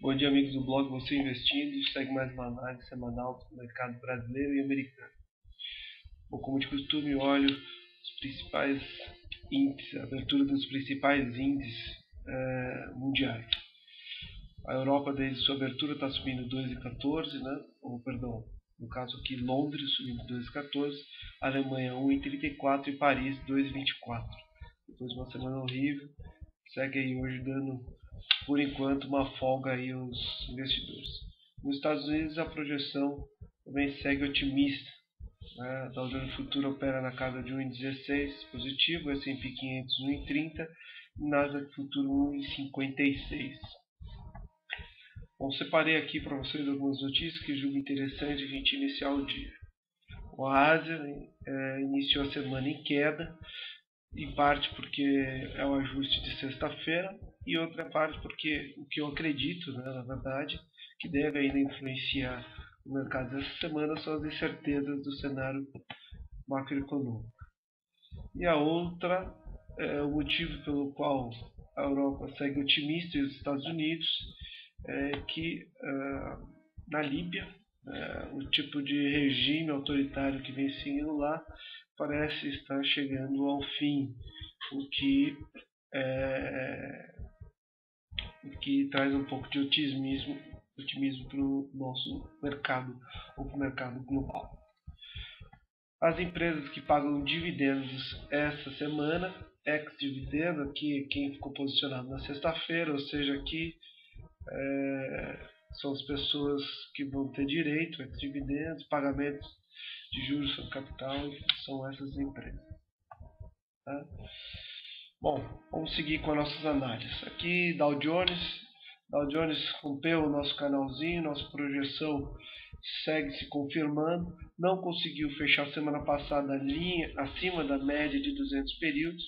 Bom dia, amigos do blog Você Investindo. Segue mais uma análise semanal do mercado brasileiro e americano. Bom, como de costume, olho os principais índices, a abertura dos principais índices mundiais. A Europa, desde sua abertura, está subindo 2,14, né? No caso aqui, Londres subindo 2,14, Alemanha 1,34 e Paris 2,24. Depois de uma semana horrível, segue aí hoje dando, por enquanto, uma folga aí aos investidores. Nos Estados Unidos, a projeção também segue otimista. A Dow Jones Futuro opera na casa de 1,16 positivo, S&P 500 1,30 e Nasdaq Futuro 1,56. Bom, separei aqui para vocês algumas notícias que julgo interessante a gente iniciar o dia. A Ásia iniciou a semana em queda, em parte porque é o ajuste de sexta-feira e outra parte porque o que eu acredito, na verdade, que deve ainda influenciar o mercado dessa semana são as incertezas do cenário macroeconômico. E a outra, o motivo pelo qual a Europa segue otimista e os Estados Unidos, é que na Líbia, o tipo de regime autoritário que vem seguindo lá parece estar chegando ao fim, o que traz um pouco de otimismo para o nosso mercado, ou para o mercado global. As empresas que pagam dividendos essa semana, ex-dividendo, aqui quem ficou posicionado na sexta-feira, ou seja, aqui são as pessoas que vão ter direito a dividendos, pagamentos de juros sobre capital, são essas empresas. Tá? Bom, vamos seguir com as nossas análises. Aqui Dow Jones rompeu o nosso canalzinho, nossa projeção segue se confirmando, não conseguiu fechar a semana passada a linha acima da média de 200 períodos,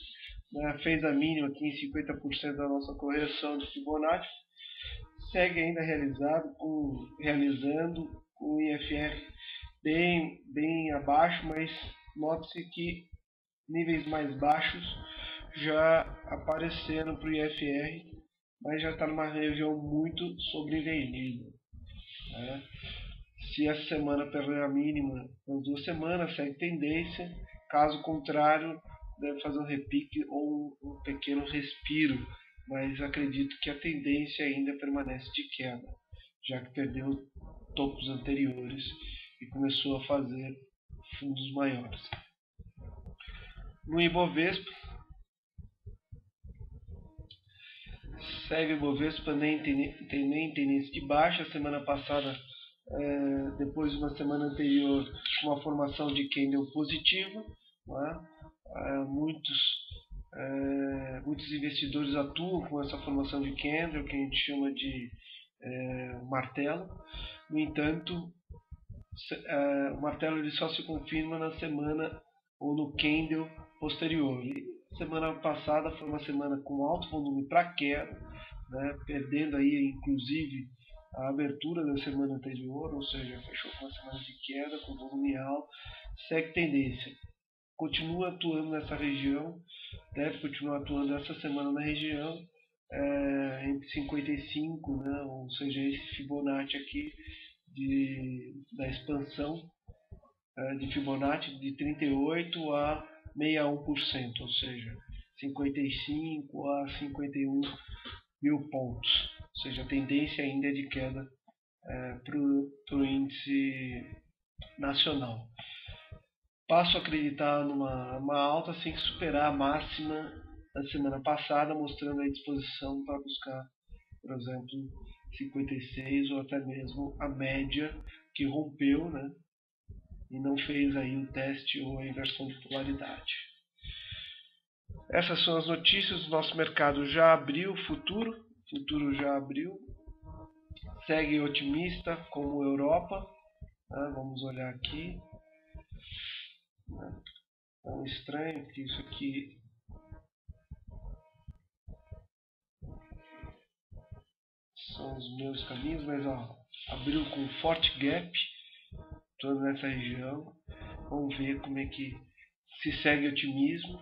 né? Fez a mínima aqui em 50% da nossa correção de Fibonacci, segue ainda realizando com o IFR bem abaixo, mas note-se que níveis mais baixos já apareceram para o IFR, mas já está numa região muito sobrevendida. Né? Se essa semana perder a mínima nas 2 semanas, segue tendência, caso contrário, deve fazer um repique ou um pequeno respiro, mas acredito que a tendência ainda permanece de queda, já que perdeu topos anteriores e começou a fazer fundos maiores. No Ibovespa, segue o Ibovespa nem tendência de baixa. Semana passada, depois de uma semana anterior, uma formação de candle positiva, né? Muitos investidores atuam com essa formação de candle, que a gente chama de martelo. No entanto, o martelo ele só se confirma na semana ou no candle posterior. E semana passada foi uma semana com alto volume para queda, né, perdendo aí inclusive a abertura da semana anterior, ou seja, fechou com uma semana de queda com volume alto, segue tendência. Continua atuando nessa região, deve continuar atuando essa semana na região entre 55, né, ou seja, esse Fibonacci aqui da expansão de Fibonacci de 38 a 61%, ou seja, 55 a 51 mil pontos. Ou seja, a tendência ainda é de queda para o índice nacional. Passo a acreditar numa alta sem superar a máxima da semana passada, mostrando a disposição para buscar, por exemplo, 56 ou até mesmo a média que rompeu, né, e não fez aí o teste ou a inversão de polaridade. Essas são as notícias. O nosso mercado já abriu, futuro já abriu, segue otimista como Europa. Vamos olhar aqui. É estranho que isso aqui são os meus caminhos, mas abriu com forte gap, toda nessa região. Vamos ver como é que se segue otimismo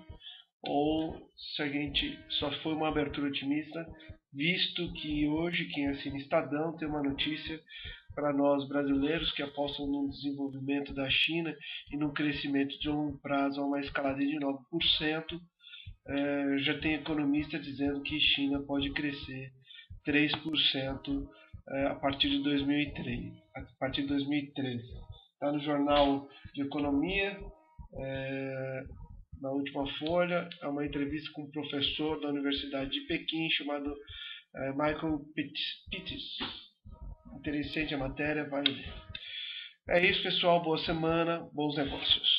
ou se a gente só foi uma abertura otimista visto que hoje quem assina Estadão tem uma notícia para nós brasileiros que apostam no desenvolvimento da China e no crescimento de longo prazo a uma escalada de 9%. Já tem economista dizendo que China pode crescer 3% a partir de 2003. A partir de 2013. Está no Jornal de Economia, na última folha, é uma entrevista com um professor da Universidade de Pequim chamado Michael Pitts. Interessante a matéria, vai ler. É isso, pessoal. Boa semana, bons negócios.